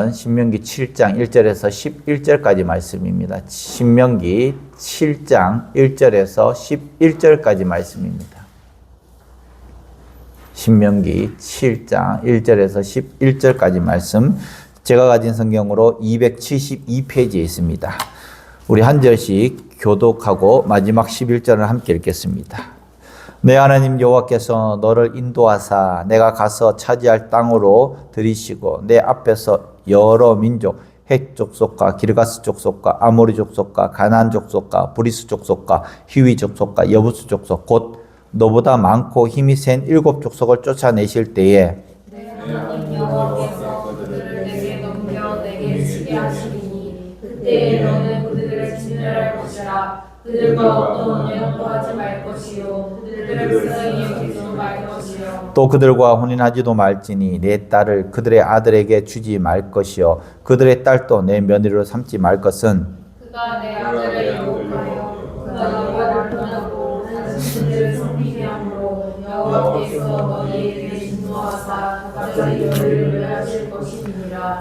말씀은 신명기 7장 1절에서 11절까지 말씀입니다. 신명기 7장 1절에서 11절까지 말씀입니다. 신명기 7장 1절에서 11절까지 말씀, 제가 가진 성경으로 272페이지에 있습니다. 우리 한 절씩 교독하고 마지막 11절을 함께 읽겠습니다. 내 하나님 여호와께서 너를 인도하사 내가 가서 차지할 땅으로 들이시고 내 앞에서 여러 민족, 헷 족속과 기르가스 족속과 아모리 족속과 가나안 족속과 브리스 족속과 히위 족속과 여부스 족속 곧 너보다 많고 힘이 센 7 족속을 쫓아내실 때에 내 하나님 여호와께서 그들을 내게 넘겨 내게 치게 하시리니 그때에 너는 그들을 진멸할 것이라. 그들과 어떤 언약도 하지 말 것이요 그들을 불쌍히 여기지도 말 것이요 또 그들과 혼인하지도 말지니 내 딸을 그들의 아들에게 주지 말 것이요 그들의 딸도 내 며느리로 삼지 말 것은 그가 내 아들을 유혹하여 그가 여호와를 떠나고 그들을 섬기게 함으로 여호와께서 너희에게 진노하사 갑자기 너희를 멸하실 것이니라.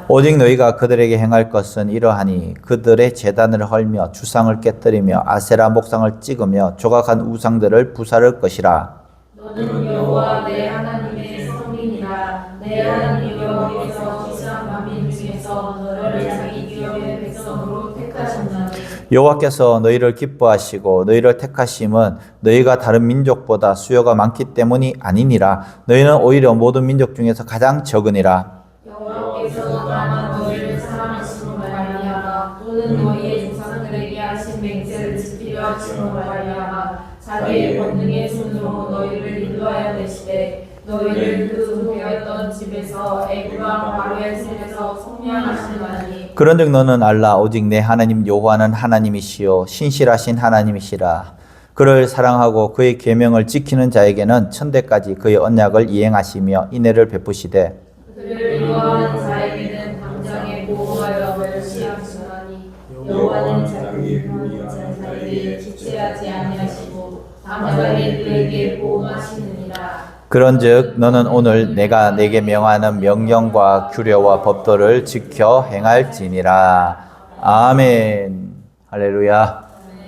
오직 너희가 그들에게 행할 것은 이러하니 그들의 제단을 헐며 주상을 깨뜨리며 아세라 목상을 찍으며 조각한 우상들을 부사를 것이라. 너는 여호와 내 하나님의 성민이라. 내 하나님 여호와께서 지상 만민 중에서 너를 자기 기업의 백성으로 택하셨나니 여호와께서 너희를 기뻐하시고 너희를 택하심은 너희가 다른 민족보다 수요가 많기 때문이 아니니라. 너희는 오히려 모든 민족 중에서 가장 적으니라. 여호와께서 다만 너희를 사랑하심으로 말미암아 또는 너희의 조상들에게 하신 맹세를 지키려 하심으로 말미암아 자기의 권능의 손으로 너희를 인도하여 내시되 너희를 그 종되었던 집에서 애굽왕 바로의 손에서 속량하시나니. 그런즉 너는 알라. 오직 내 하나님 여호와는 하나님이시요 신실하신 하나님이시라. 그를 사랑하고 그의 계명을 지키는 자에게는 천대까지 그의 언약을 이행하시며 인애를 베푸시되 그를 미워하는 자에게는 당장에 보호하여 멸시하시나니. 여호와는 자기 미워하는 자에게 지체하지 아니하시고 당장에 그에게 보호하시느니라. 그런즉 너는 오늘 내가 내게 명하는 명령과 규례와 법도를 지켜 행할지니라. 아멘. 할렐루야.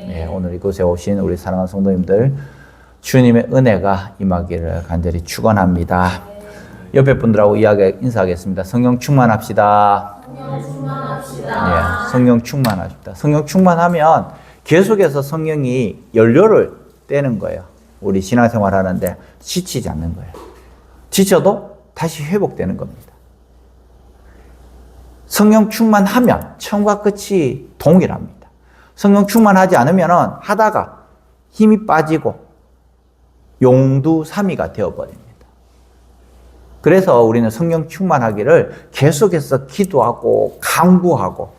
네, 오늘 이곳에 오신 우리 사랑하는 성도님들 주님의 은혜가 임하기를 간절히 축원합니다. 옆에 분들하고 인사하겠습니다. 성령 충만합시다. 성령 충만합시다. 네, 성령 충만합시다. 성령 충만하면 계속해서 성령이 연료를 떼는 거예요. 우리 신앙생활 하는데 지치지 않는 거예요. 지쳐도 다시 회복되는 겁니다. 성령 충만하면 처음과 끝이 동일합니다. 성령 충만하지 않으면 하다가 힘이 빠지고 용두사미가 되어버립니다. 그래서 우리는 성령 충만하기를 계속해서 기도하고 강구하고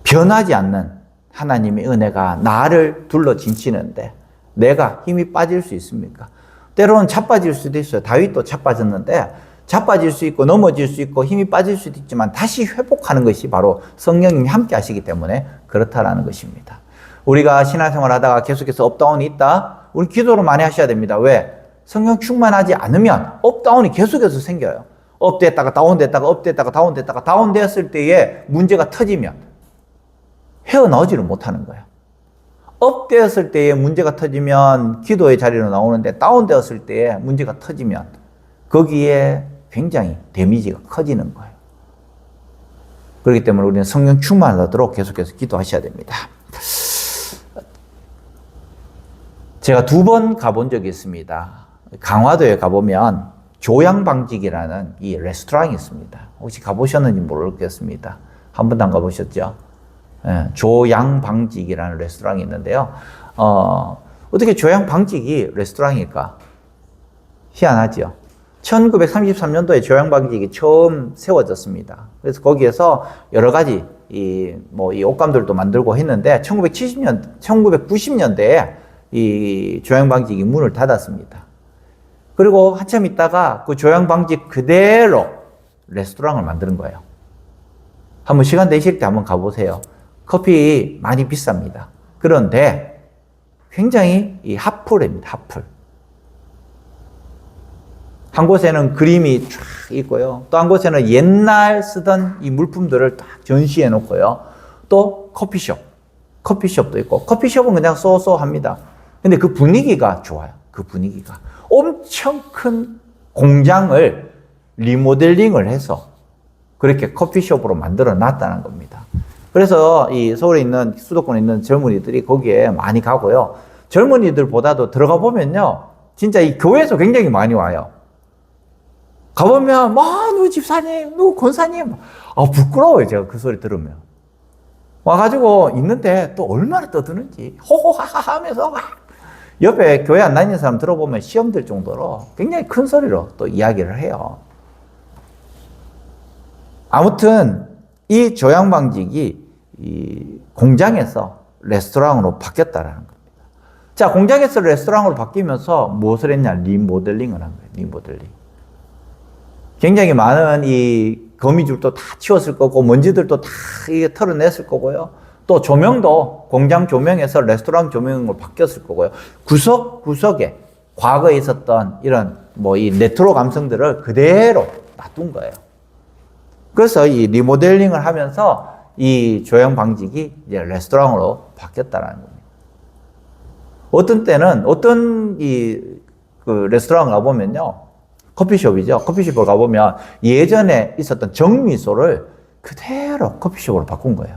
변하지 않는 하나님의 은혜가 나를 둘러 진치는데 내가 힘이 빠질 수 있습니까? 때로는 자빠질 수도 있어요. 다윗도 자빠졌는데 자빠질 수 있고 넘어질 수 있고 힘이 빠질 수도 있지만 다시 회복하는 것이 바로 성령님이 함께 하시기 때문에 그렇다라는 것입니다. 우리가 신앙생활 하다가 계속해서 업다운이 있다? 우리 기도를 많이 하셔야 됩니다. 왜? 성령 충만하지 않으면 업다운이 계속해서 생겨요. 업됐다가 다운됐다가 업됐다가 다운됐다가 다운되었을 때에 문제가 터지면 헤어나오지를 못하는 거예요. 업되었을 때에 문제가 터지면 기도의 자리로 나오는데 다운되었을 때에 문제가 터지면 거기에 굉장히 데미지가 커지는 거예요. 그렇기 때문에 우리는 성령 충만하도록 계속해서 기도하셔야 됩니다. 제가 2번 가본 적이 있습니다. 강화도에 가보면 조양방직이라는 이 레스토랑이 있습니다. 혹시 가보셨는지 모르겠습니다. 한 번도 안 가보셨죠? 네, 조양방직이라는 레스토랑이 있는데요. 어떻게 조양방직이 레스토랑일까? 희한하죠. 1933년도에 조양방직이 처음 세워졌습니다. 그래서 거기에서 여러 가지 이 옷감들도 만들고 했는데 1990년대에 이 조양방직이 문을 닫았습니다. 그리고 한참 있다가 그 조양방직 그대로 레스토랑을 만드는 거예요. 한번 시간 되실 때 한번 가보세요. 커피 많이 비쌉니다. 그런데 굉장히 이 핫플입니다. 핫플. 한 곳에는 그림이 쫙 있고요. 또 한 곳에는 옛날 쓰던 이 물품들을 딱 전시해 놓고요. 또 커피숍도 있고, 커피숍은 그냥 쏘쏘합니다. 근데 그 분위기가 좋아요. 그 분위기가. 엄청 큰 공장을 리모델링을 해서 그렇게 커피숍으로 만들어 놨다는 겁니다. 그래서 이 서울에 있는, 수도권에 있는 젊은이들이 거기에 많이 가고요. 젊은이들보다도 들어가 보면요. 진짜 이 교회에서 굉장히 많이 와요. 가보면, 누구 집사님, 누구 권사님. 부끄러워요. 제가 그 소리 들으면. 와가지고 있는데 또 얼마나 떠드는지 호호하하 하면서 막 옆에 교회 안 다니는 사람 들어보면 시험 들 정도로 굉장히 큰 소리로 또 이야기를 해요. 아무튼 이 조향방직이 이 공장에서 레스토랑으로 바뀌었다라는 겁니다. 자, 공장에서 레스토랑으로 바뀌면서 무엇을 했냐? 리모델링을 한 거예요. 리모델링. 굉장히 많은 이 거미줄도 다 치웠을 거고, 먼지들도 다 이게 털어냈을 거고요. 또 조명도 공장 조명에서 레스토랑 조명으로 바뀌었을 거고요. 구석구석에 과거에 있었던 이런 이 레트로 감성들을 그대로 놔둔 거예요. 그래서 이 리모델링을 하면서 이 조형 방직이 이제 레스토랑으로 바뀌었다는 겁니다. 어떤 때는 어떤 그 레스토랑 가보면요. 커피숍이죠. 커피숍을 가보면 예전에 있었던 정미소를 그대로 커피숍으로 바꾼 거예요.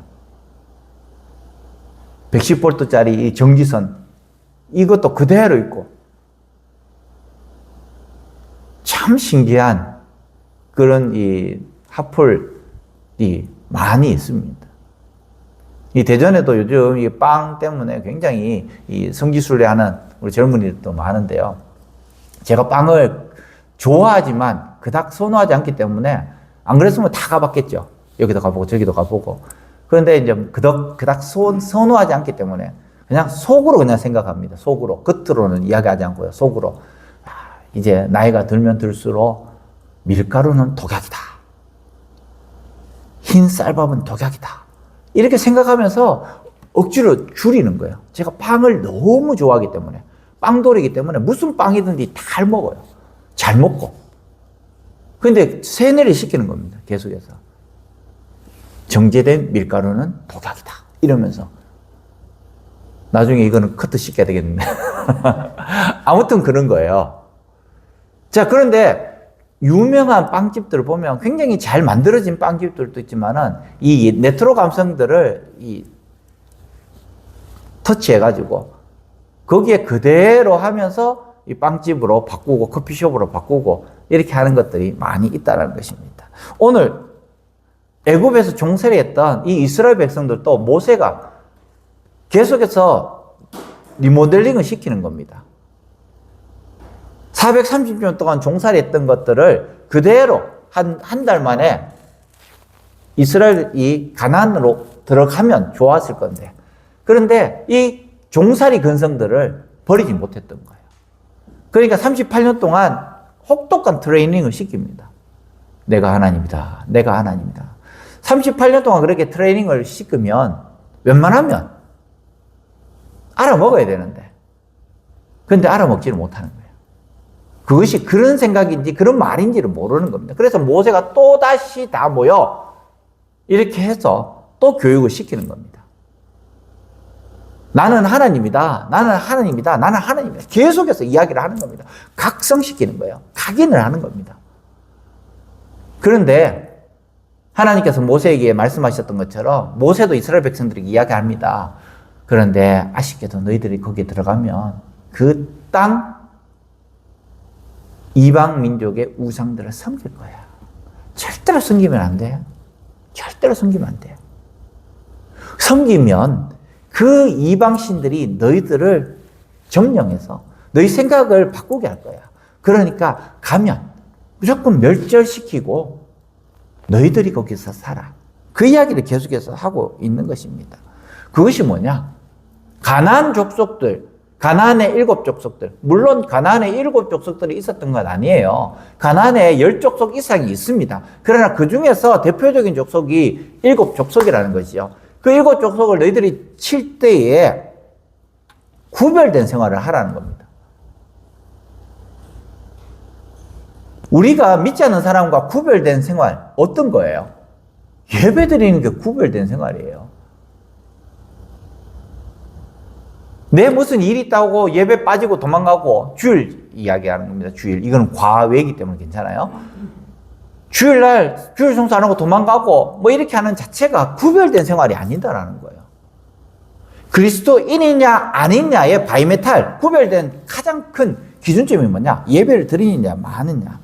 110V짜리 이 전기선, 이것도 그대로 있고. 참 신기한 그런 이 핫플이 많이 있습니다. 이 대전에도 요즘 이 빵 때문에 굉장히 이 성지순례하는 우리 젊은이들도 많은데요. 제가 빵을 좋아하지만 그닥 선호하지 않기 때문에 안 그랬으면 다 가봤겠죠. 여기도 가보고 저기도 가보고. 그런데 이제 그닥 선호하지 않기 때문에 그냥 속으로 그냥 생각합니다. 속으로. 겉으로는 이야기하지 않고요. 속으로. 이제 나이가 들면 들수록 밀가루는 독약이다. 흰 쌀밥은 독약이다. 이렇게 생각하면서 억지로 줄이는 거예요. 제가 빵을 너무 좋아하기 때문에. 빵돌이기 때문에 무슨 빵이든지 다 먹어요. 잘 먹고. 근데 세뇌를 시키는 겁니다. 계속해서. 정제된 밀가루는 독약이다. 이러면서. 나중에 이거는 커트 시켜야 되겠는데. 아무튼 그런 거예요. 자, 그런데 유명한 빵집들을 보면 굉장히 잘 만들어진 빵집들도 있지만은 이 레트로 감성들을 터치해가지고 거기에 그대로 하면서 이 빵집으로 바꾸고 커피숍으로 바꾸고 이렇게 하는 것들이 많이 있다는 것입니다. 오늘 애굽에서 종살이 했던 이 이스라엘 백성들도 모세가 계속해서 리모델링을 시키는 겁니다. 430년 동안 종살이 했던 것들을 그대로 한 달 만에 이스라엘이 가나안으로 들어가면 좋았을 건데, 그런데 이 종살이 근성들을 버리지 못했던 거예요. 그러니까 38년 동안 혹독한 트레이닝을 시킵니다. 내가 하나님이다. 내가 하나님이다. 38년 동안 그렇게 트레이닝을 시키면 웬만하면 알아먹어야 되는데, 그런데 알아먹지를 못하는 거예요. 그것이 그런 생각인지 그런 말인지를 모르는 겁니다. 그래서 모세가 또다시 다 모여 이렇게 해서 또 교육을 시키는 겁니다. 나는 하나님이다. 나는 하나님이다. 나는 하나님이다. 계속해서 이야기를 하는 겁니다. 각성시키는 거예요. 각인을 하는 겁니다. 그런데 하나님께서 모세에게 말씀하셨던 것처럼 모세도 이스라엘 백성들에게 이야기합니다. 그런데 아쉽게도 너희들이 거기에 들어가면 그 땅 이방 민족의 우상들을 섬길 거야. 절대로 섬기면 안 돼요. 절대로 섬기면 안 돼요. 섬기면 그 이방신들이 너희들을 점령해서 너희 생각을 바꾸게 할 거야. 그러니까 가면 무조건 멸절시키고 너희들이 거기서 살아. 그 이야기를 계속해서 하고 있는 것입니다. 그것이 뭐냐? 가나안 족속들, 가나안의 7족속들, 물론 가나안의 7족속들이 있었던 건 아니에요. 가나안에 10족속 이상이 있습니다. 그러나 그 중에서 대표적인 족속이 7족속이라는 것이요. 그 7족속을 너희들이 칠 때에 구별된 생활을 하라는 겁니다. 우리가 믿지 않는 사람과 구별된 생활, 어떤 거예요? 예배 드리는 게 구별된 생활이에요. 내 무슨 일이 있다고 예배 빠지고 도망가고, 주일 이야기하는 겁니다. 주일. 이건 과외이기 때문에 괜찮아요. 주일날 주일 성수 안 하고 도망가고 뭐 이렇게 하는 자체가 구별된 생활이 아니다라는 거예요. 그리스도인이냐 아니냐의 바이메탈, 구별된 가장 큰 기준점이 뭐냐? 예배를 드리느냐 마느냐.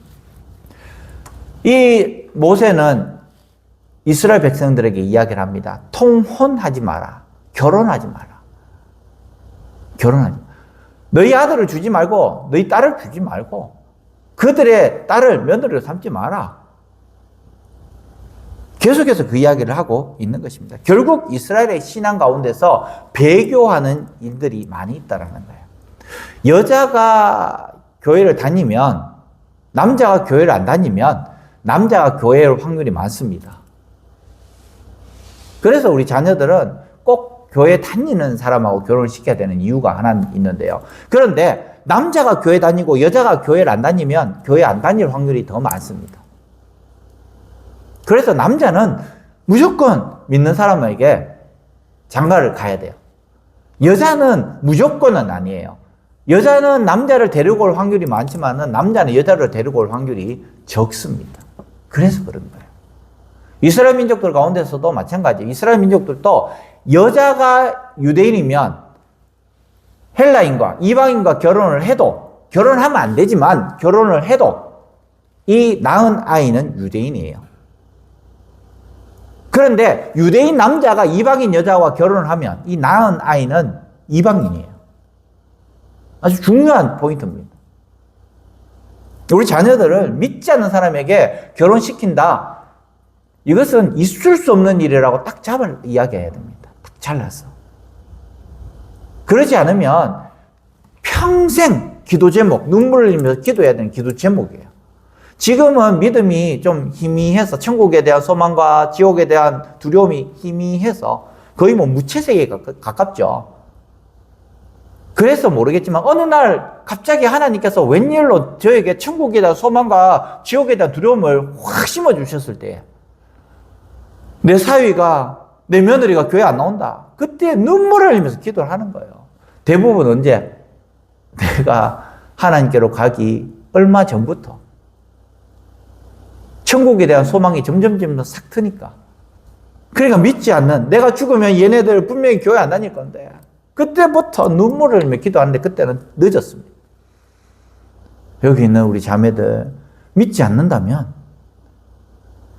이 모세는 이스라엘 백성들에게 이야기를 합니다. 통혼하지 마라. 결혼하지 마라. 결혼하지 마라. 너희 아들을 주지 말고 너희 딸을 주지 말고 그들의 딸을 며느리로 삼지 마라. 계속해서 그 이야기를 하고 있는 것입니다. 결국 이스라엘의 신앙 가운데서 배교하는 일들이 많이 있다는 거예요. 여자가 교회를 다니면, 남자가 교회를 안 다니면 남자가 교회에 올 확률이 많습니다. 그래서 우리 자녀들은 꼭 교회 다니는 사람하고 결혼을 시켜야 되는 이유가 하나 있는데요. 그런데 남자가 교회 다니고 여자가 교회를 안 다니면 교회 안 다닐 확률이 더 많습니다. 그래서 남자는 무조건 믿는 사람에게 장가를 가야 돼요. 여자는 무조건은 아니에요. 여자는 남자를 데리고 올 확률이 많지만 남자는 여자를 데리고 올 확률이 적습니다. 그래서 그런 거예요. 이스라엘 민족들 가운데서도 마찬가지예요. 이스라엘 민족들도 여자가 유대인이면 헬라인과 이방인과 결혼을 해도, 결혼하면 안 되지만 결혼을 해도 이 낳은 아이는 유대인이에요. 그런데 유대인 남자가 이방인 여자와 결혼을 하면 이 낳은 아이는 이방인이에요. 아주 중요한 포인트입니다. 우리 자녀들을 믿지 않는 사람에게 결혼시킨다. 이것은 있을 수 없는 일이라고 딱 잡아 이야기해야 됩니다. 딱 잘라서. 그러지 않으면 평생 기도 제목, 눈물을 흘리면서 기도해야 되는 기도 제목이에요. 지금은 믿음이 좀 희미해서 천국에 대한 소망과 지옥에 대한 두려움이 희미해서 거의 뭐 무채색에 가깝죠. 그래서 모르겠지만 어느 날 갑자기 하나님께서 웬일로 저에게 천국에 대한 소망과 지옥에 대한 두려움을 확 심어주셨을 때 내 사위가, 내 며느리가 교회 안 나온다. 그때 눈물을 흘리면서 기도를 하는 거예요. 대부분 언제? 내가 하나님께로 가기 얼마 전부터 천국에 대한 소망이 점점 싹 트니까. 그러니까 믿지 않는, 내가 죽으면 얘네들 분명히 교회 안 다닐 건데 그때부터 눈물을 흘리며 기도하는데 그때는 늦었습니다. 여기 있는 우리 자매들 믿지 않는다면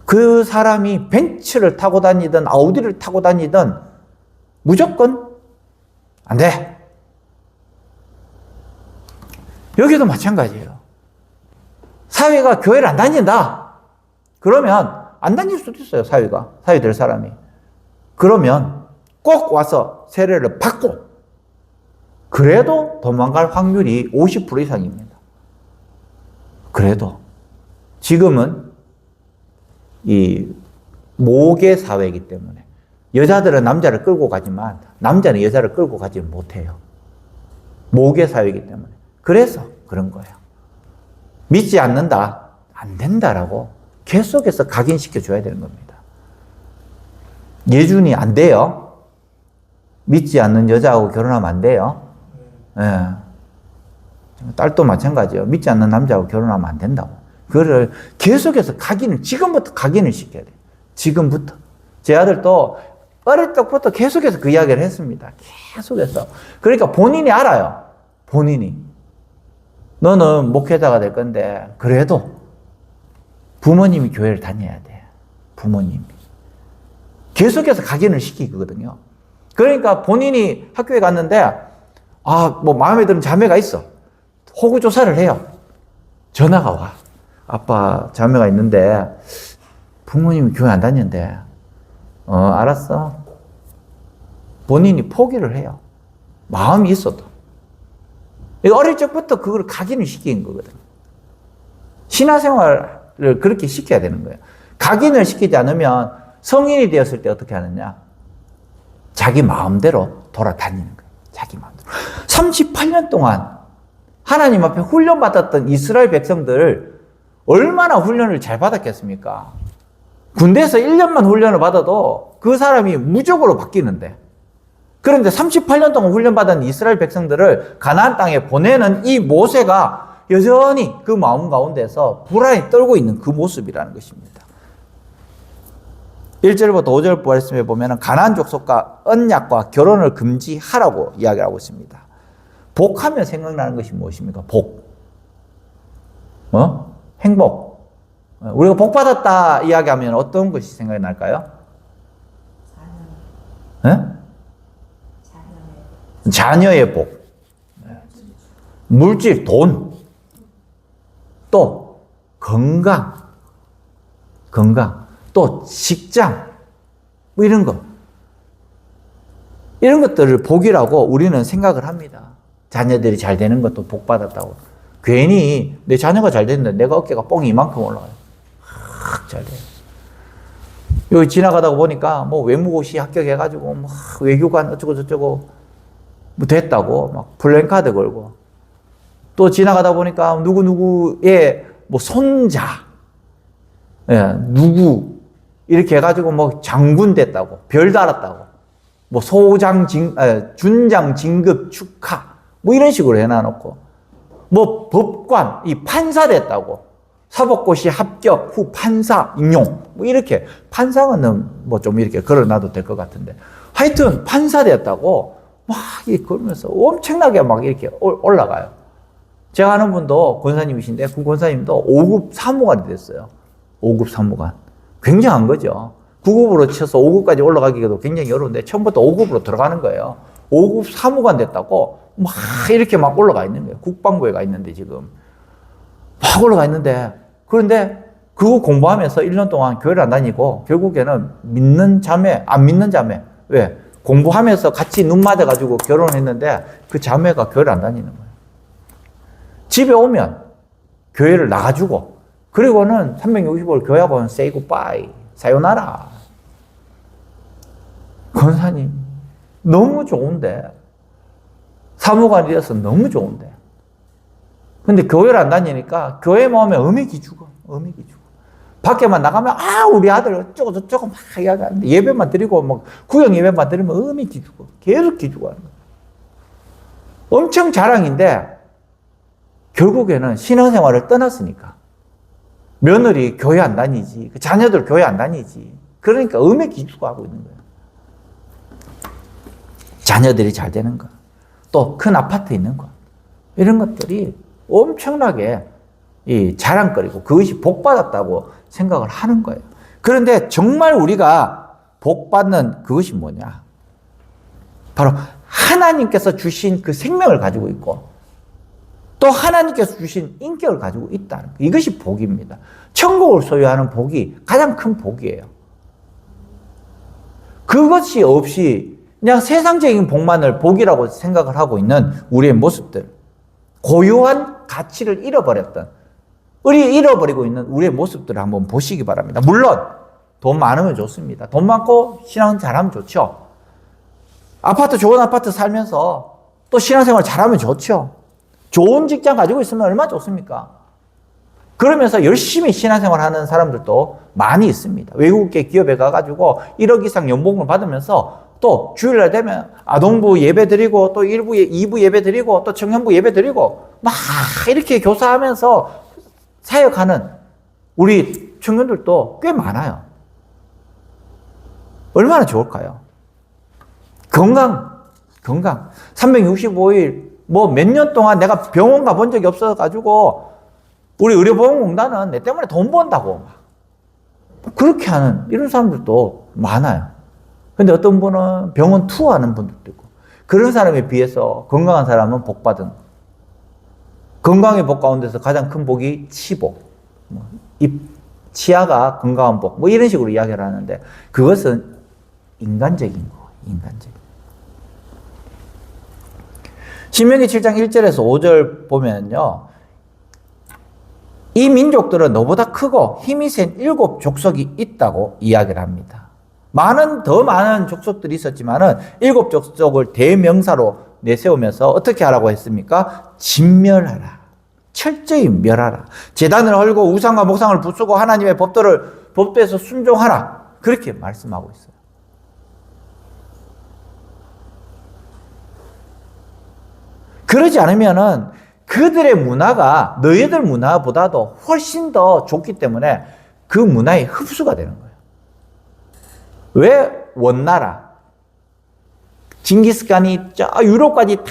그 사람이 벤츠를 타고 다니든 아우디를 타고 다니든 무조건 안 돼. 여기도 마찬가지예요. 사위가 교회를 안 다닌다. 그러면 안 다닐 수도 있어요. 사위 될 사람이. 그러면 꼭 와서 세례를 받고 그래도 도망갈 확률이 50% 이상입니다. 그래도 지금은 이 모계 사회이기 때문에 여자들은 남자를 끌고 가지만 남자는 여자를 끌고 가지 못해요. 모계 사회이기 때문에. 그래서 그런 거예요. 믿지 않는다, 안 된다라고 계속해서 각인시켜 줘야 되는 겁니다. 예준이 안 돼요. 믿지 않는 여자하고 결혼하면 안 돼요. 예. 딸도 마찬가지예요. 믿지 않는 남자하고 결혼하면 안 된다고. 그거를 계속해서 지금부터 각인을 시켜야 돼요. 지금부터. 제 아들도 어릴 때부터 계속해서 그 이야기를 했습니다. 계속해서. 그러니까 본인이 알아요. 본인이. 너는 목회자가 될 건데, 그래도 부모님이 교회를 다녀야 돼. 부모님이. 계속해서 각인을 시키거든요. 그러니까 본인이 학교에 갔는데, 뭐 마음에 드는 자매가 있어. 호구 조사를 해요. 전화가 와. 아빠 자매가 있는데 부모님이 교회 안 다니는데 알았어. 본인이 포기를 해요. 마음이 있어도. 어릴 적부터 그걸 각인을 시킨 거거든. 신화생활을 그렇게 시켜야 되는 거예요. 각인을 시키지 않으면 성인이 되었을 때 어떻게 하느냐? 자기 마음대로 돌아다니는 거예요. 자기 마음대로. 38년 동안 하나님 앞에 훈련받았던 이스라엘 백성들 얼마나 훈련을 잘 받았겠습니까? 군대에서 1년만 훈련을 받아도 그 사람이 무적으로 바뀌는데, 그런데 38년 동안 훈련받은 이스라엘 백성들을 가나안 땅에 보내는 이 모세가 여전히 그 마음 가운데서 불안이 떨고 있는 그 모습이라는 것입니다. 1절부터 5절 말씀에 보면 가나안 족속과 언약과 결혼을 금지하라고 이야기를 하고 있습니다. 복하면 생각나는 것이 무엇입니까? 복. 행복. 우리가 복 받았다 이야기하면 어떤 것이 생각이 날까요? 자녀의 복. 물질, 돈. 또 건강. 또 직장. 뭐 이런 거. 이런 것들을 복이라고 우리는 생각을 합니다. 자녀들이 잘 되는 것도 복 받았다고. 괜히 내 자녀가 잘 됐는데 내가 어깨가 뽕이 이만큼 올라가요. 잘 돼요. 여기 지나가다가 보니까 뭐 외무고시 합격해가지고 막 외교관 어쩌고저쩌고 뭐 됐다고 막 플랜카드 걸고, 또 지나가다 보니까 누구누구의 뭐 손자, 누구 이렇게 해가지고 뭐 장군 됐다고, 별 달았다고, 뭐 준장 진급 축하 뭐 이런 식으로 해놔놓고, 뭐 법관 이 판사 됐다고, 사법고시 합격 후 판사 임용 뭐 이렇게, 판사는 뭐 좀 이렇게 걸어놔도 될 것 같은데, 하여튼 판사 됐다고 막 이렇게 걸으면서 엄청나게 막 이렇게 올라가요. 제가 아는 분도 권사님이신데 그 권사님도 5급 사무관이 됐어요. 5급 사무관. 굉장한 거죠. 9급으로 쳐서 5급까지 올라가기도 굉장히 어려운데 처음부터 5급으로 들어가는 거예요. 5급 사무관 됐다고 막 이렇게 막 올라가 있는 거예요. 국방부에 가 있는데 지금 막 올라가 있는데, 그런데 그거 공부하면서 1년 동안 교회를 안 다니고 결국에는 안 믿는 자매. 왜? 공부하면서 같이 눈 맞아가지고 결혼했는데 그 자매가 교회를 안 다니는 거예요. 집에 오면 교회를 나가주고, 그리고는 365일 교회하고는 say goodbye, 사요나라. 권사님 너무 좋은데, 사무관이 되어서 너무 좋은데, 근데 교회를 안 다니니까 교회 모으면 어미기 죽어. 밖에만 나가면 우리 아들 어쩌고 저쩌고 막 이야기하는데, 예배만 드리고 막 구역 예배만 드리면 어미기 죽어. 계속 기죽어 하는 거야. 엄청 자랑인데 결국에는 신앙생활을 떠났으니까 며느리 교회 안 다니지, 자녀들 교회 안 다니지. 그러니까 음에 기죽어하고 있는 거예요. 자녀들이 잘 되는 거, 또 큰 아파트 있는 거, 이런 것들이 엄청나게 자랑거리고 그것이 복받았다고 생각을 하는 거예요. 그런데 정말 우리가 복받는 그것이 뭐냐? 바로 하나님께서 주신 그 생명을 가지고 있고, 또 하나님께서 주신 인격을 가지고 있다는 거. 이것이 복입니다. 천국을 소유하는 복이 가장 큰 복이에요. 그것이 없이 그냥 세상적인 복만을 복이라고 생각을 하고 있는 우리의 모습들, 고유한 가치를 잃어버리고 있는 우리의 모습들을 한번 보시기 바랍니다. 물론 돈 많으면 좋습니다. 돈 많고 신앙 잘하면 좋죠. 좋은 아파트 살면서 또 신앙생활 잘하면 좋죠. 좋은 직장 가지고 있으면 얼마나 좋습니까? 그러면서 열심히 신앙생활 하는 사람들도 많이 있습니다. 외국계 기업에 가가지고 1억 이상 연봉을 받으면서 또 주일날 되면 아동부 예배 드리고, 또 2부 예배 드리고, 또 청년부 예배 드리고, 막 이렇게 교사하면서 사역하는 우리 청년들도 꽤 많아요. 얼마나 좋을까요? 건강. 365일 뭐 몇 년 동안 내가 병원 가본 적이 없어가지고 우리 의료보험공단은 내 때문에 돈 번다고 그렇게 하는 이런 사람들도 많아요. 근데 어떤 분은 병원 투어하는 분들도 있고, 그런 사람에 비해서 건강한 사람은 복받은, 건강의 복 가운데서 가장 큰 복이 치복, 이 치아가 건강한 복, 뭐 이런 식으로 이야기를 하는데, 그것은 인간적인 거, 인간적인. 신명기 7장 1절에서 5절 보면요, 이 민족들은 너보다 크고 힘이 센 7 족속이 있다고 이야기를 합니다. 더 많은 족속들이 있었지만은 7 족속을 대명사로 내세우면서 어떻게 하라고 했습니까? 진멸하라. 철저히 멸하라. 제단을 헐고 우상과 목상을 부수고 하나님의 법도에서 순종하라. 그렇게 말씀하고 있어요. 그러지 않으면은 그들의 문화가 너희들 문화보다도 훨씬 더 좋기 때문에 그 문화에 흡수가 되는 거예요. 왜 원나라? 징기스칸이 저 유럽까지 다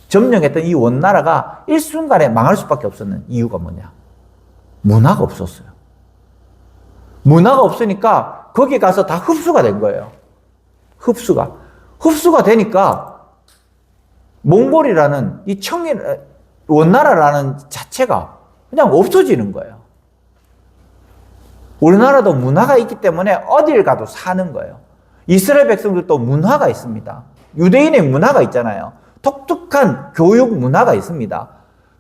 점령했던 이 원나라가 일순간에 망할 수밖에 없었는 이유가 뭐냐? 문화가 없었어요. 문화가 없으니까 거기 가서 다 흡수가 된 거예요. 흡수가 되니까 몽골이라는 이 원나라라는 자체가 그냥 없어지는 거예요. 우리나라도 문화가 있기 때문에 어딜 가도 사는 거예요. 이스라엘 백성들도 문화가 있습니다. 유대인의 문화가 있잖아요. 독특한 교육 문화가 있습니다.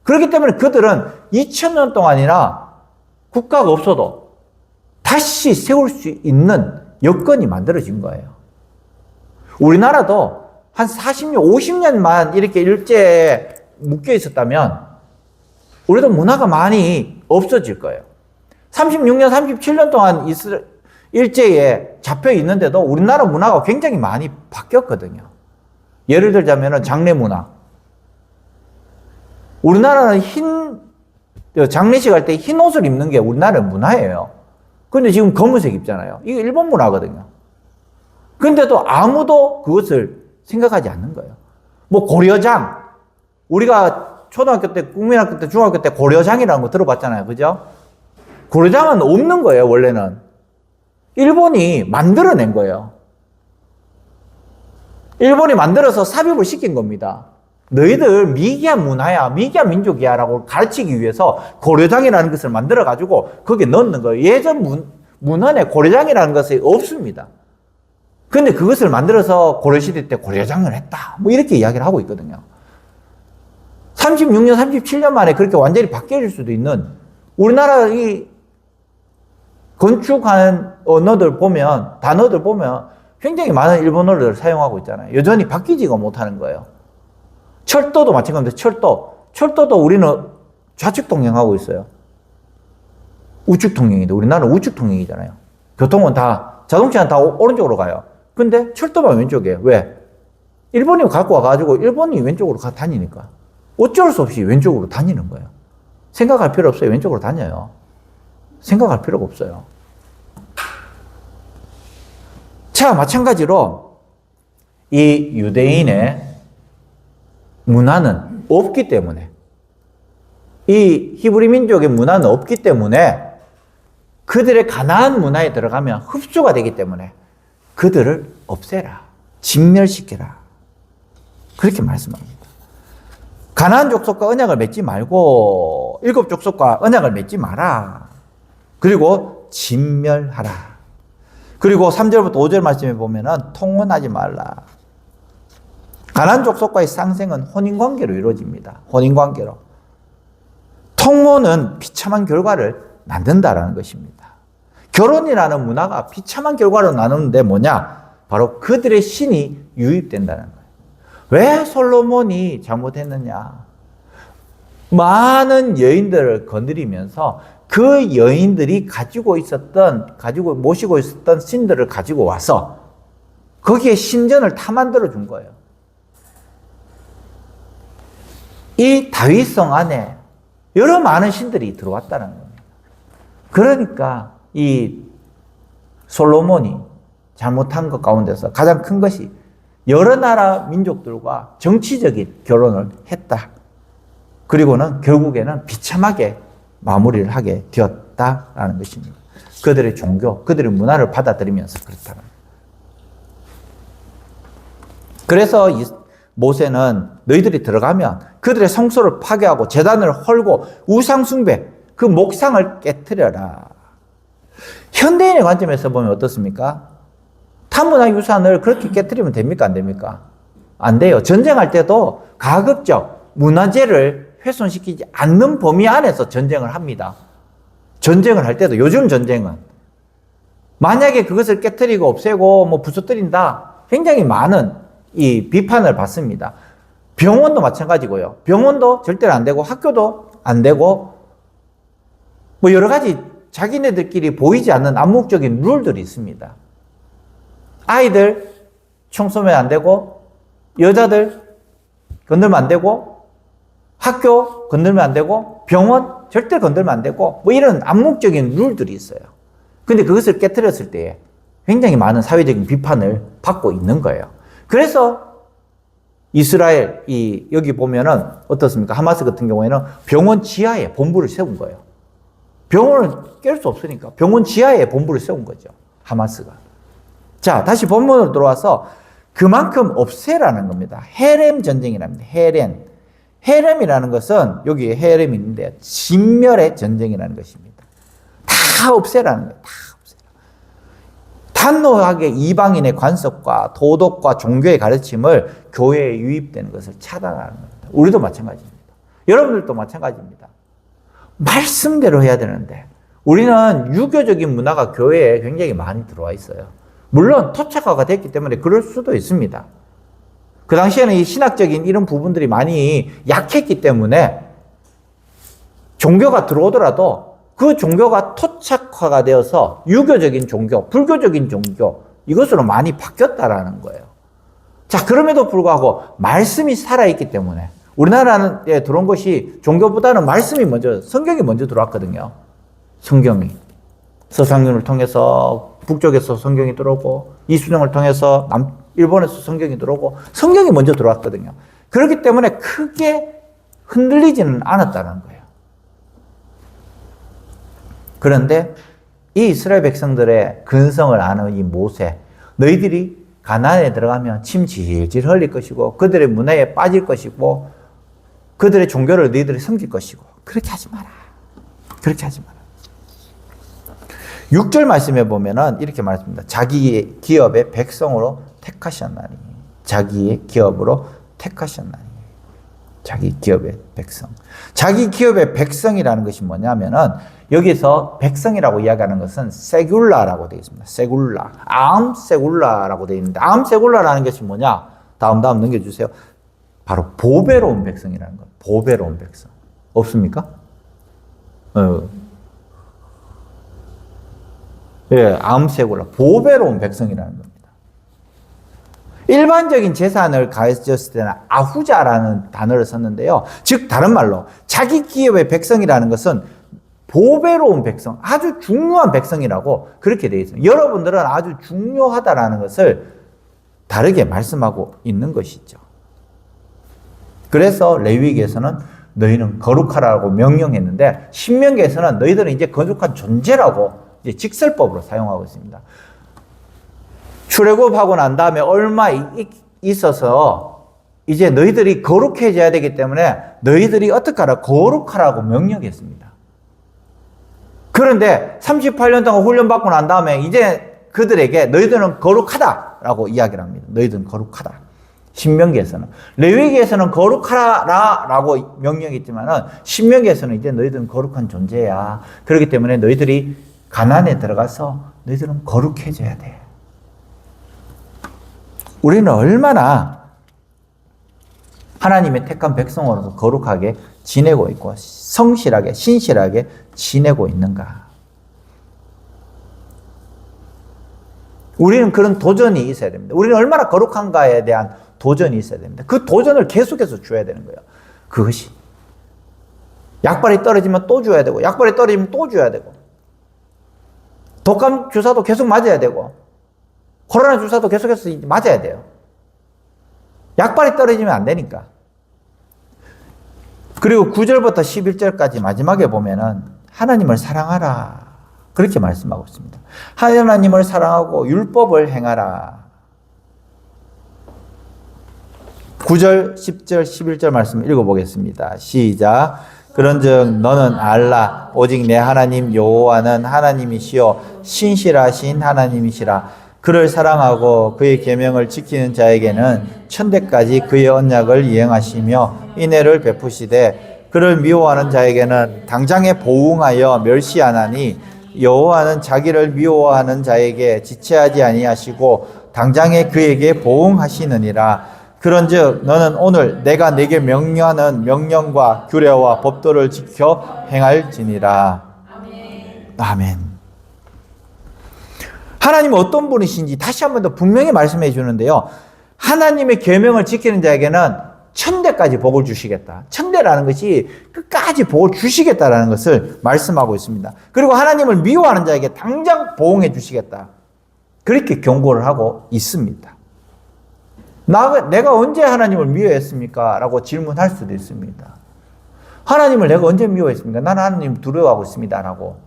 그렇기 때문에 그들은 2000년 동안이나 국가가 없어도 다시 세울 수 있는 여건이 만들어진 거예요. 우리나라도 한 40년, 50년만 이렇게 일제에 묶여 있었다면 우리도 문화가 많이 없어질 거예요. 36년, 37년 동안 일제에 잡혀 있는데도 우리나라 문화가 굉장히 많이 바뀌었거든요. 예를 들자면 장례 문화. 우리나라는 장례식 할 때 흰 옷을 입는 게 우리나라 문화예요. 근데 지금 검은색 입잖아요. 이게 일본 문화거든요. 근데도 아무도 그것을 생각하지 않는 거예요. 뭐 고려장. 우리가 초등학교 때, 국민학교 때, 중학교 때 고려장이라는 거 들어봤잖아요. 그죠? 고려장은 없는 거예요, 원래는. 일본이 만들어낸 거예요. 일본이 만들어서 삽입을 시킨 겁니다. 너희들 미개한 문화야, 미개한 민족이야 라고 가르치기 위해서 고려장이라는 것을 만들어가지고 거기에 넣는 거예요. 예전 문헌에 고려장이라는 것이 없습니다. 근데 그것을 만들어서 고려시대 때 고려장을 했다. 뭐 이렇게 이야기를 하고 있거든요. 36년, 37년 만에 그렇게 완전히 바뀌어질 수도 있는 우리나라 이 건축하는 단어들 보면 굉장히 많은 일본어를 사용하고 있잖아요. 여전히 바뀌지가 못하는 거예요. 철도도 마찬가지인데 철도도 우리는 좌측 통행하고 있어요. 우측 통행인데 우리나라는 우측 통행이잖아요. 교통은 자동차는 다 오른쪽으로 가요. 근데 철도만 왼쪽이에요. 왜? 일본이 갖고 와가지고 일본이 왼쪽으로 다니니까. 어쩔 수 없이 왼쪽으로 다니는 거예요. 생각할 필요 없어요. 왼쪽으로 다녀요. 생각할 필요가 없어요. 자, 마찬가지로 이 유대인의 문화는 없기 때문에, 이 히브리 민족의 문화는 없기 때문에 그들의 가나안 문화에 들어가면 흡수가 되기 때문에 그들을 없애라, 진멸시켜라. 그렇게 말씀합니다. 가나안 족속과 언약을 맺지 말고 일곱 족속과 언약을 맺지 마라. 그리고 진멸하라. 그리고 3절부터 5절 말씀에 보면은 통혼하지 말라. 가나안 족속과의 쌍생은 혼인관계로 이루어집니다. 혼인관계로. 통혼은 비참한 결과를 낳는다라는 것입니다. 결혼이라는 문화가 비참한 결과로 나누는데 뭐냐? 바로 그들의 신이 유입된다는 거예요. 왜 솔로몬이 잘못했느냐? 많은 여인들을 거느리면서 그 여인들이 모시고 있었던 신들을 가지고 와서 거기에 신전을 다 만들어 준 거예요. 이 다윗성 안에 여러 많은 신들이 들어왔다는 겁니다. 그러니까 이 솔로몬이 잘못한 것 가운데서 가장 큰 것이 여러 나라 민족들과 정치적인 결혼을 했다. 그리고는 결국에는 비참하게 마무리를 하게 되었다라는 것입니다. 그들의 종교, 그들의 문화를 받아들이면서 그렇다는 거예요. 그래서 모세는 너희들이 들어가면 그들의 성소를 파괴하고 제단을 헐고 우상숭배, 그 목상을 깨트려라. 현대인의 관점에서 보면 어떻습니까? 타문화유산을 그렇게 깨트리면 됩니까? 안 됩니까? 안 돼요. 전쟁할 때도 가급적 문화재를 훼손시키지 않는 범위 안에서 전쟁을 합니다. 전쟁을 할 때도, 요즘 전쟁은 만약에 그것을 깨트리고 없애고 부서뜨린다, 굉장히 많은 이 비판을 받습니다. 병원도 마찬가지고요. 병원도 절대로 안 되고 학교도 안 되고 뭐 여러 가지 자기네들끼리 보이지 않는 암묵적인 룰들이 있습니다. 아이들 청소면 안 되고 여자들 건들면 안 되고 학교 건들면 안 되고 병원 절대 건들면 안 되고 뭐 이런 암묵적인 룰들이 있어요. 근데 그것을 깨트렸을 때 굉장히 많은 사회적인 비판을 받고 있는 거예요. 그래서 이스라엘 여기 보면은 어떻습니까? 하마스 같은 경우에는 병원 지하에 본부를 세운 거예요. 병원을 깰 수 없으니까 병원 지하에 본부를 세운 거죠. 하마스가. 자, 다시 본문으로 들어와서 그만큼 없애라는 겁니다. 헤렘 전쟁이랍니다. 헤렘이라는 것은 여기 헤렘이 있는데 진멸의 전쟁이라는 것입니다. 다 없애라는 거예요. 다 없애라. 단호하게 이방인의 관습과 도덕과 종교의 가르침을 교회에 유입되는 것을 차단하는 겁니다. 우리도 마찬가지입니다. 여러분들도 마찬가지입니다. 말씀대로 해야 되는데 우리는 유교적인 문화가 교회에 굉장히 많이 들어와 있어요. 물론 토착화가 됐기 때문에 그럴 수도 있습니다. 그 당시에는 이 신학적인 이런 부분들이 많이 약했기 때문에 종교가 들어오더라도 그 종교가 토착화가 되어서 유교적인 종교, 불교적인 종교 이것으로 많이 바뀌었다라는 거예요. 자, 그럼에도 불구하고 말씀이 살아있기 때문에 우리나라에 들어온 것이 종교보다는 말씀이 먼저, 성경이 먼저 들어왔거든요. 성경이. 서상윤을 통해서 북쪽에서 성경이 들어오고 이순영을 통해서 일본에서 성경이 들어오고 성경이 먼저 들어왔거든요. 그렇기 때문에 크게 흔들리지는 않았다는 거예요. 그런데 이 이스라엘 백성들의 근성을 아는 이 모세, 너희들이 가나안에 들어가면 침 질질 흘릴 것이고 그들의 문화에 빠질 것이고 그들의 종교를 너희들이 섬길 것이고 그렇게 하지 마라. 그렇게 하지 마라. 6절 말씀에 보면은 이렇게 말했습니다. 자기의 기업의 백성으로 택하셨나니. 자기의 기업으로 택하셨나니. 자기 기업의 백성. 자기 기업의 백성이라는 것이 뭐냐면은 여기서 백성이라고 이야기하는 것은 세굴라라고 되어 있습니다. 세굴라. 암 세굴라라고 되어 있는데 암 세굴라라는 것이 뭐냐? 다음 넘겨주세요. 바로 보배로운 백성이라는 거예요. 보배로운 백성. 없습니까? 예, 암세굴라. 보배로운 백성이라는 겁니다. 일반적인 재산을 가졌을 때는 아후자라는 단어를 썼는데요. 즉, 다른 말로 자기 기업의 백성이라는 것은 보배로운 백성, 아주 중요한 백성이라고 그렇게 되어 있습니다. 여러분들은 아주 중요하다라는 것을 다르게 말씀하고 있는 것이죠. 그래서 레위기에서는 너희는 거룩하라고 명령했는데 신명기에서는 너희들은 이제 거룩한 존재라고 이제 직설법으로 사용하고 있습니다. 출애굽하고 난 다음에 얼마 있어서 이제 너희들이 거룩해져야 되기 때문에 너희들이 어떻게 하라? 거룩하라고 명령했습니다. 그런데 38년 동안 훈련받고 난 다음에 이제 그들에게 너희들은 거룩하다라고 이야기를 합니다. 너희들은 거룩하다. 신명기에서는. 레위기에서는 거룩하라라고 명령했지만은 신명기에서는 이제 너희들은 거룩한 존재야. 그렇기 때문에 너희들이 가나안에 들어가서 너희들은 거룩해져야 돼. 우리는 얼마나 하나님의 택한 백성으로서 거룩하게 지내고 있고 성실하게 신실하게 지내고 있는가. 우리는 그런 도전이 있어야 됩니다. 우리는 얼마나 거룩한가에 대한 도전이 있어야 됩니다. 그 도전을 계속해서 줘야 되는 거예요. 그것이 약발이 떨어지면 또 줘야 되고 약발이 떨어지면 또 줘야 되고 독감 주사도 계속 맞아야 되고 코로나 주사도 계속해서 맞아야 돼요. 약발이 떨어지면 안 되니까. 그리고 9절부터 11절까지 마지막에 보면은 하나님을 사랑하라. 그렇게 말씀하고 있습니다. 하나님을 사랑하고 율법을 행하라. 9절, 10절, 11절 말씀 읽어보겠습니다. 시작. 그런즉 너는 알라. 오직 내 하나님 여호와는 하나님이시요 신실하신 하나님이시라. 그를 사랑하고 그의 계명을 지키는 자에게는 천대까지 그의 언약을 이행하시며 인애를 베푸시되 그를 미워하는 자에게는 당장에 보응하여 멸시하나니 여호와는 자기를 미워하는 자에게 지체하지 아니하시고 당장에 그에게 보응하시느니라. 그런즉 너는 오늘 내가 네게 명령하는 명령과 규례와 법도를 지켜 행할지니라. 아멘. 하나님은 어떤 분이신지 다시 한 번 더 분명히 말씀해 주는데요. 하나님의 계명을 지키는 자에게는 천대까지 복을 주시겠다. 천대라는 것이 끝까지 복을 주시겠다라는 것을 말씀하고 있습니다. 그리고 하나님을 미워하는 자에게 당장 보응해 주시겠다. 그렇게 경고를 하고 있습니다. 내가 언제 하나님을 미워했습니까? 라고 질문할 수도 있습니다. 하나님을 내가 언제 미워했습니까? 나는 하나님을 두려워하고 있습니다. 라고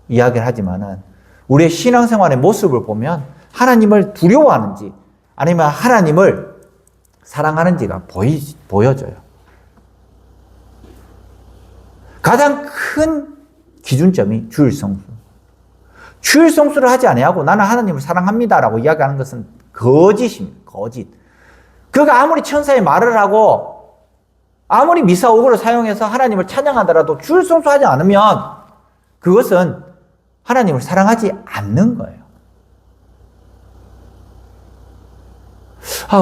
이야기를 하지만은 우리의 신앙생활의 모습을 보면 하나님을 두려워하는지 아니면 하나님을 사랑하는지가 보여져요. 가장 큰 기준점이 주일 성수. 주일 성수를 하지 아니하고 나는 하나님을 사랑합니다라고 이야기하는 것은 거짓입니다. 거짓. 그가 아무리 천사의 말을 하고 아무리 미사 오고를 사용해서 하나님을 찬양하더라도 주일 성수하지 않으면 그것은 하나님을 사랑하지 않는 거예요.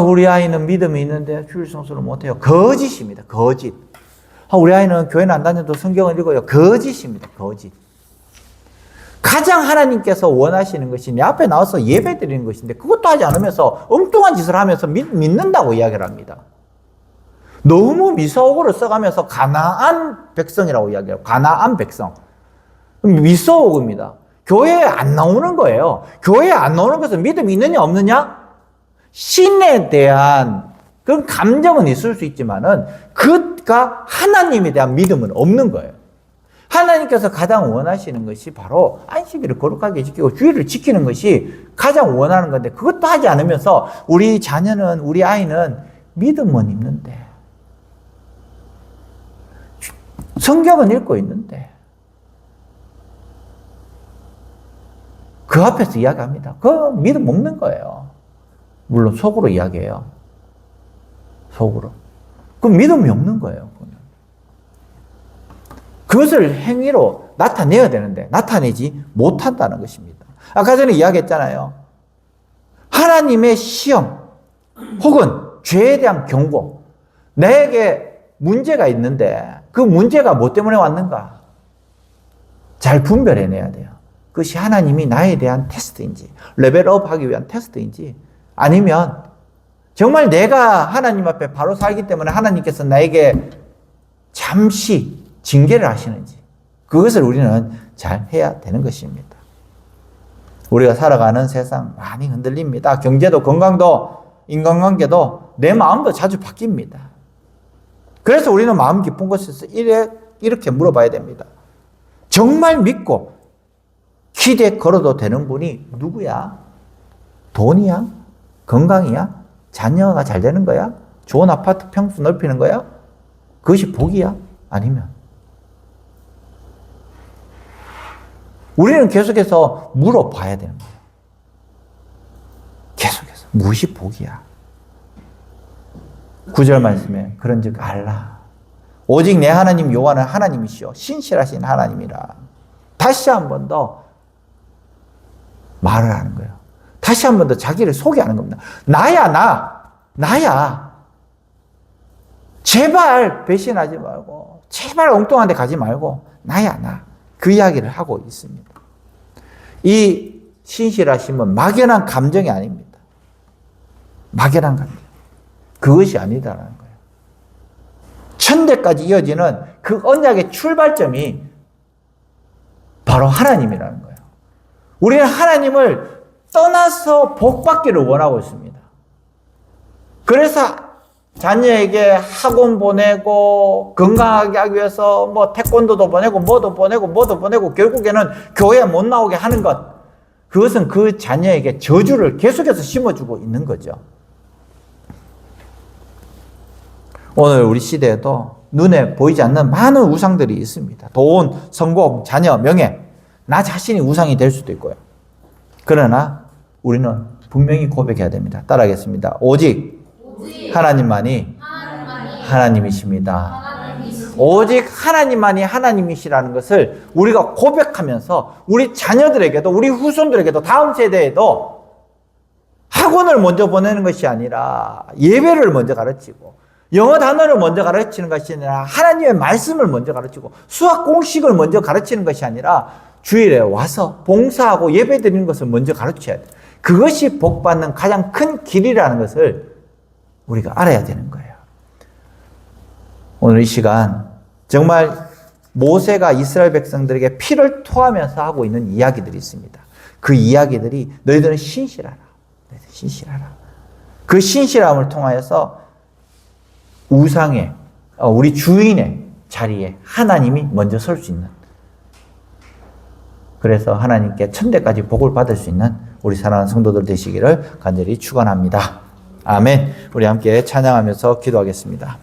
우리 아이는 믿음이 있는데 주일 성수를 못해요. 거짓입니다. 거짓. 우리 아이는 교회는 안 다녀도 성경을 읽어요. 거짓입니다. 거짓. 가장 하나님께서 원하시는 것이 내 앞에 나와서 예배 드리는 것인데 그것도 하지 않으면서 엉뚱한 짓을 하면서 믿는다고 이야기를 합니다. 너무 미사오고를 써가면서 가나안 백성이라고 이야기해요. 가나안 백성. 미사오고입니다. 교회에 안 나오는 거예요. 교회에 안 나오는 것은 믿음이 있느냐 없느냐? 신에 대한 그런 감정은 있을 수 있지만은 그가 하나님에 대한 믿음은 없는 거예요. 하나님께서 가장 원하시는 것이 바로 안식일을 거룩하게 지키고 주일을 지키는 것이 가장 원하는 건데 그것도 하지 않으면서 우리 자녀는 우리 아이는 믿음은 있는데 성경은 읽고 있는데 그 앞에서 이야기합니다. 그거 믿음 없는 거예요. 물론 속으로 이야기해요. 속으로. 그럼 믿음이 없는 거예요. 그것을 행위로 나타내야 되는데 나타내지 못한다는 것입니다. 아까 전에 이야기했잖아요. 하나님의 시험 혹은 죄에 대한 경고. 나에게 문제가 있는데 그 문제가 뭐 때문에 왔는가? 잘 분별해내야 돼요. 그것이 하나님이 나에 대한 테스트인지 레벨업 하기 위한 테스트인지 아니면 정말 내가 하나님 앞에 바로 살기 때문에 하나님께서 나에게 잠시 징계를 하시는지 그것을 우리는 잘 해야 되는 것입니다. 우리가 살아가는 세상 많이 흔들립니다. 경제도 건강도 인간관계도 내 마음도 자주 바뀝니다. 그래서 우리는 마음 깊은 곳에서 이렇게 물어봐야 됩니다. 정말 믿고 기대 걸어도 되는 분이 누구야? 돈이야? 건강이야? 자녀가 잘 되는 거야? 좋은 아파트 평수 넓히는 거야? 그것이 복이야? 아니면 우리는 계속해서 물어봐야 되는 거예요. 계속해서 무엇이 복이야? 9절 말씀에 그런즉 알라 오직 내 하나님 여호와는 하나님이시요 신실하신 하나님이라. 다시 한 번 더 말을 하는 거예요. 다시 한 번 더 자기를 소개하는 겁니다. 나야. 제발 배신하지 말고 제발 엉뚱한 데 가지 말고 나야. 그 이야기를 하고 있습니다. 이 신실하심은 막연한 감정이 아닙니다. 막연한 감정. 그것이 아니다라는 거예요. 천대까지 이어지는 그 언약의 출발점이 바로 하나님이라는 거예요. 우리는 하나님을 떠나서 복받기를 원하고 있습니다. 그래서 자녀에게 학원 보내고 건강하게 하기 위해서 뭐 태권도도 보내고 뭐도 보내고 결국에는 교회 못 나오게 하는 것. 그것은 그 자녀에게 저주를 계속해서 심어주고 있는 거죠. 오늘 우리 시대에도 눈에 보이지 않는 많은 우상들이 있습니다. 돈, 성공, 자녀, 명예. 나 자신이 우상이 될 수도 있고요. 그러나 우리는 분명히 고백해야 됩니다. 따라하겠습니다. 오직 하나님만이 하나님이십니다. 오직 하나님만이 하나님이시라는 것을 우리가 고백하면서 우리 자녀들에게도 우리 후손들에게도 다음 세대에도 학원을 먼저 보내는 것이 아니라 예배를 먼저 가르치고 영어 단어를 먼저 가르치는 것이 아니라 하나님의 말씀을 먼저 가르치고 수학 공식을 먼저 가르치는 것이 아니라 주일에 와서 봉사하고 예배 드리는 것을 먼저 가르쳐야 돼. 그것이 복받는 가장 큰 길이라는 것을 우리가 알아야 되는 거예요. 오늘 이 시간 정말 모세가 이스라엘 백성들에게 피를 토하면서 하고 있는 이야기들이 있습니다. 그 이야기들이 너희들은 신실하라. 신실하라. 그 신실함을 통하여서 우상의 우리 주인의 자리에 하나님이 먼저 설 수 있는, 그래서 하나님께 천대까지 복을 받을 수 있는 우리 사랑하는 성도들 되시기를 간절히 축원합니다. 아멘. 우리 함께 찬양하면서 기도하겠습니다.